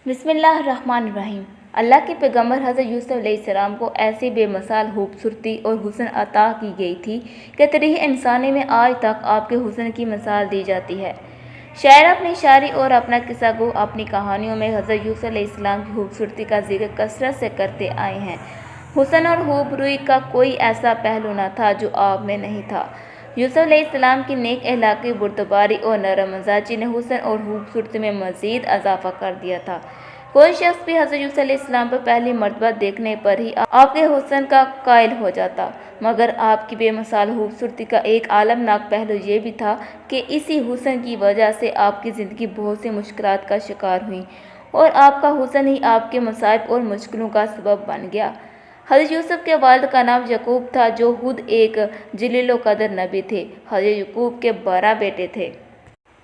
بسم اللہ الرحمن الرحیم۔ اللہ کے پیغمبر حضرت یوسف علیہ السلام کو ایسی بے مثال خوبصورتی اور حسن عطا کی گئی تھی کہ تاریخ انسانی میں آج تک آپ کے حسن کی مثال دی جاتی ہے۔ شاعر اپنی شاعری اور اپنا قصہ گو اپنی کہانیوں میں حضرت یوسف علیہ السلام کی خوبصورتی کا ذکر کثرت سے کرتے آئے ہیں۔ حسن اور خوبروئی کا کوئی ایسا پہلو نہ تھا جو آپ میں نہیں تھا۔ یوسف علیہ السلام کی نیک اخلاقی، بردباری اور نرم مزاجی نے حسن اور خوبصورتی میں مزید اضافہ کر دیا تھا۔ کوئی شخص بھی حضرت یوسف علیہ السلام پر پہلی مرتبہ دیکھنے پر ہی آپ کے حسن کا قائل ہو جاتا، مگر آپ کی بے مثال خوبصورتی کا ایک عالمناک پہلو یہ بھی تھا کہ اسی حسن کی وجہ سے آپ کی زندگی بہت سی مشکلات کا شکار ہوئی اور آپ کا حسن ہی آپ کے مصائب اور مشکلوں کا سبب بن گیا۔ حضرت یوسف کے والد کا نام یعقوب تھا، جو خود ایک جلیل القدر نبی تھے۔ حضرت یعقوب کے 12 بیٹے تھے،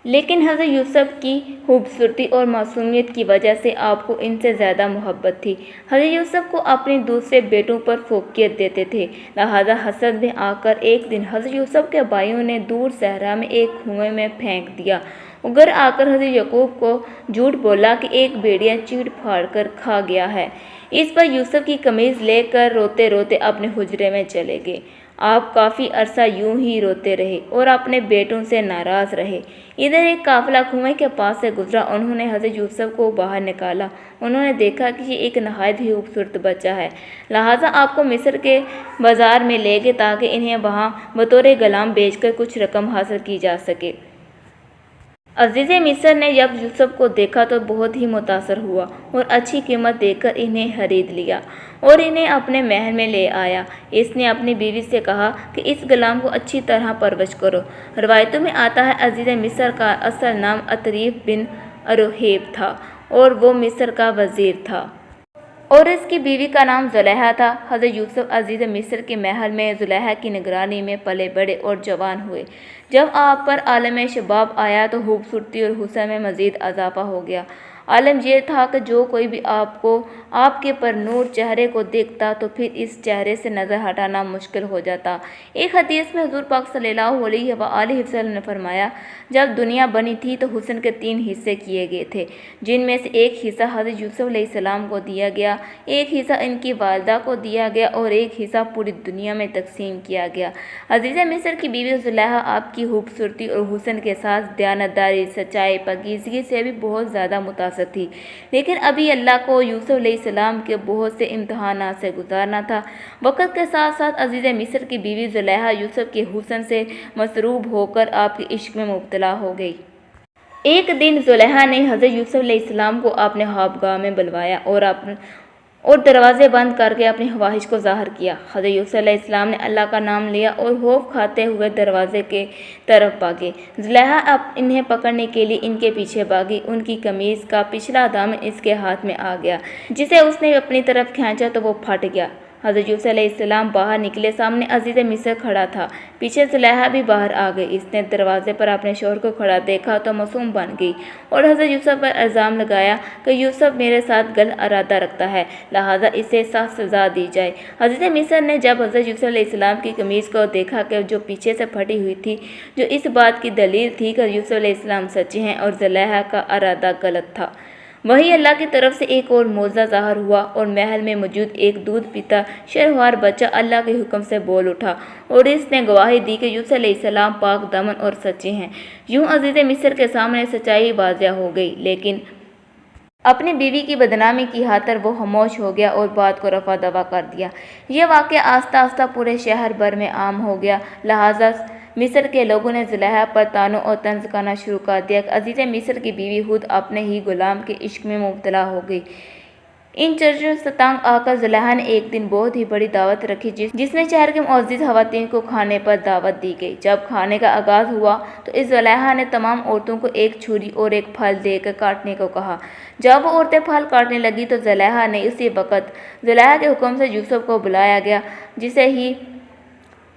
لیکن حضرت یوسف کی خوبصورتی اور معصومیت کی وجہ سے آپ کو ان سے زیادہ محبت تھی۔ حضرت یوسف کو اپنے دوسرے بیٹوں پر فوقیت دیتے تھے، لہذا حسد میں آ کر ایک دن حضرت یوسف کے بھائیوں نے دور صحرا میں ایک کنویں میں پھینک دیا۔ اگر آ کر حضرت یعقوب کو جھوٹ بولا کہ ایک بھیڑیا چیڑ پھاڑ کر کھا گیا ہے۔ اس پر یوسف کی قمیض لے کر روتے روتے اپنے حجرے میں چلے گئے۔ آپ کافی عرصہ یوں ہی روتے رہے اور اپنے بیٹوں سے ناراض رہے۔ ادھر ایک قافلہ کنویں کے پاس سے گزرا، انہوں نے حضرت یوسف کو باہر نکالا۔ انہوں نے دیکھا کہ یہ ایک نہایت ہی خوبصورت بچہ ہے، لہٰذا آپ کو مصر کے بازار میں لے گئے تاکہ انہیں وہاں بطور غلام بیچ کر کچھ رقم حاصل کی جا سکے۔ عزیز مصر نے جب یوسف کو دیکھا تو بہت ہی متاثر ہوا اور اچھی قیمت دے کر انہیں خرید لیا اور انہیں اپنے محل میں لے آیا۔ اس نے اپنی بیوی سے کہا کہ اس غلام کو اچھی طرح پرورش کرو۔ روایتوں میں آتا ہے عزیز مصر کا اصل نام عطریف بن اروحیب تھا اور وہ مصر کا وزیر تھا، اور اس کی بیوی کا نام زلیخا تھا۔ حضرت یوسف عزیز مصر کے محل میں زلیخا کی نگرانی میں پلے بڑھے اور جوان ہوئے۔ جب آپ پر عالم شباب آیا تو خوبصورتی اور حسن میں مزید اضافہ ہو گیا۔ عالم یہ تھا کہ جو کوئی بھی آپ کے پرنور چہرے کو دیکھتا تو پھر اس چہرے سے نظر ہٹانا مشکل ہو جاتا۔ ایک حدیث میں حضور پاک صلی اللہ علیہ وآلہ وسلم نے فرمایا، جب دنیا بنی تھی تو حسن کے 3 حصے کیے گئے تھے، جن میں سے ایک حصہ حضرت یوسف علیہ السلام کو دیا گیا، ایک حصہ ان کی والدہ کو دیا گیا اور ایک حصہ پوری دنیا میں تقسیم کیا گیا۔ عزیز مصر کی بیوی زلیخا آپ کی خوبصورتی اور حسن کے ساتھ دیانتداری، سچائی، پاکیزگی سے بھی بہت زیادہ متاثر تھی، لیکن ابھی اللہ کو یوسف علیہ السلام کے بہت سے امتحانات سے گزارنا تھا۔ وقت کے ساتھ ساتھ عزیز مصر کی بیوی زلیخا یوسف کے حسن سے مسروب ہو کر آپ کے عشق میں مبتلا ہو گئی۔ ایک دن زلیخا نے حضرت یوسف علیہ السلام کو اپنے خوابگاہ میں بلوایا اور دروازے بند کر کے اپنی خواہش کو ظاہر کیا۔ حضرت یوسف علیہ السلام نے اللہ کا نام لیا اور خوف کھاتے ہوئے دروازے کے طرف بھاگے۔ زلیخا انہیں پکڑنے کے لیے ان کے پیچھے بھاگی۔ ان کی قمیض کا پچھلا دامن اس کے ہاتھ میں آ گیا، جسے اس نے اپنی طرف کھینچا تو وہ پھٹ گیا۔ حضرت یوسف علیہ السلام باہر نکلے، سامنے عزیز مصر کھڑا تھا، پیچھے زلیخا بھی باہر آ گئی۔ اس نے دروازے پر اپنے شوہر کو کھڑا دیکھا تو معصوم بن گئی اور حضرت یوسف پر الزام لگایا کہ یوسف میرے ساتھ غلط ارادہ رکھتا ہے، لہٰذا اسے سخت سزا دی جائے۔ حضرت مصر نے جب حضرت یوسف علیہ السلام کی قمیض کو دیکھا کہ جو پیچھے سے پھٹی ہوئی تھی، جو اس بات کی دلیل تھی کہ یوسف علیہ السلام سچے ہیں اور زلیخا کا ارادہ غلط تھا، وہیں اللہ کی طرف سے ایک اور معجزہ ظاہر ہوا اور محل میں موجود ایک دودھ پیتا شرمسار بچہ اللہ کے حکم سے بول اٹھا اور اس نے گواہی دی کہ یوسف علیہ السلام پاک دامن اور سچے ہیں۔ یوں عزیز مصر کے سامنے سچائی واضح ہو گئی، لیکن اپنی بیوی کی بدنامی کی خاطر وہ خاموش ہو گیا اور بات کو رفع دفع کر دیا۔ یہ واقعہ آہستہ آہستہ پورے شہر بھر میں عام ہو گیا، لہٰذا مصر کے لوگوں نے زلیخا پر طعنوں اور طنز کرنا شروع کر دیا کہ عزیز مصر کی بیوی خود اپنے ہی غلام کے عشق میں مبتلا ہو گئی۔ ان چرچوں سے تنگ آ کر زلیخا نے ایک دن بہت ہی بڑی دعوت رکھی، جس میں شہر کے معزز خواتین کو کھانے پر دعوت دی گئی۔ جب کھانے کا آغاز ہوا تو اس زلیخا نے تمام عورتوں کو ایک چھری اور ایک پھل دے کر کاٹنے کو کہا۔ جب وہ عورتیں پھل کاٹنے لگیں تو زلیخا نے اسی وقت زلیخا کے حکم سے یوسف کو بلایا گیا۔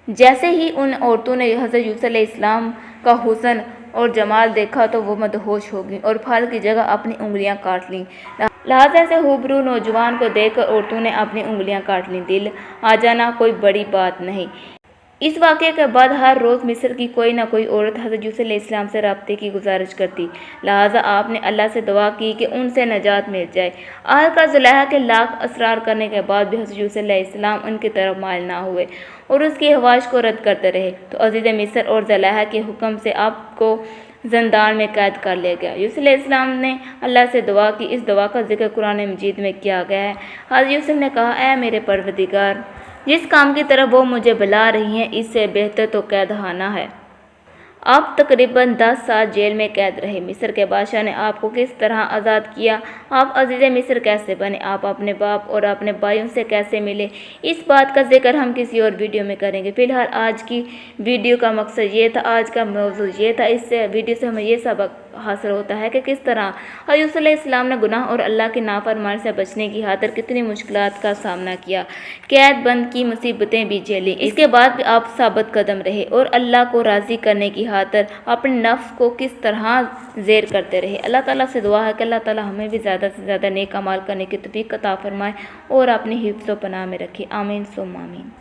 جیسے ہی ان عورتوں نے حضرت یوسف علیہ السلام کا حسن اور جمال دیکھا تو وہ مدہوش ہو گئیں اور پھل کی جگہ اپنی انگلیاں کاٹ لیں۔ لہٰذا ایسے خوبرو نوجوان کو دیکھ کر عورتوں نے اپنی انگلیاں کاٹ لیں۔ دل آ جانا کوئی بڑی بات نہیں، اس واقعے کے بعد ہر روز مصر کی کوئی نہ کوئی عورت حضرت یوسف علیہ السلام سے رابطے کی گزارش کرتی، لہٰذا آپ نے اللہ سے دعا کی کہ ان سے نجات مل جائے۔ آخرکار زلیخا کے لاکھ اصرار کرنے کے بعد بھی حضرت یوسف علیہ السلام ان کی طرف مائل نہ ہوئے اور اس کی خواہش کو رد کرتے رہے، تو عزیز مصر اور زلیخا کے حکم سے آپ کو زندان میں قید کر لیا گیا۔ یوسف علیہ السلام نے اللہ سے دعا کی۔ اس دعا کا ذکر قرآن مجید میں کیا گیا ہے۔ حضرت یوسف نے کہا، اے میرے پروردگار، جس کام کی طرف وہ مجھے بلا رہی ہیں اس سے بہتر تو قید خانہ ہے۔ آپ تقریباً 10 سال جیل میں قید رہے۔ مصر کے بادشاہ نے آپ کو کس طرح آزاد کیا؟ آپ عزیز مصر کیسے بنے؟ آپ اپنے باپ اور اپنے بھائیوں سے کیسے ملے؟ اس بات کا ذکر ہم کسی اور ویڈیو میں کریں گے۔ فی الحال آج کی ویڈیو کا مقصد یہ تھا، آج کا موضوع یہ تھا۔ اس ویڈیو سے ہمیں یہ سبق حاصل ہوتا ہے کہ کس طرح حضرت یوسف علیہ السلام نے گناہ اور اللہ کی نافرمانی سے بچنے کی خاطر کتنی مشکلات کا سامنا کیا، قید بند کی مصیبتیں بھی جھیلیں، اس کے بعد بھی آپ ثابت قدم رہے اور اللہ کو راضی کرنے کی خاطر اپنے نفس کو کس طرح زیر کرتے رہے۔ اللہ تعالیٰ سے دعا ہے کہ اللہ تعالیٰ ہمیں بھی زیادہ سے زیادہ نیک اعمال کرنے کی توفیق عطا فرمائے اور اپنی حفظ و پناہ میں رکھے۔ آمین ثم آمین۔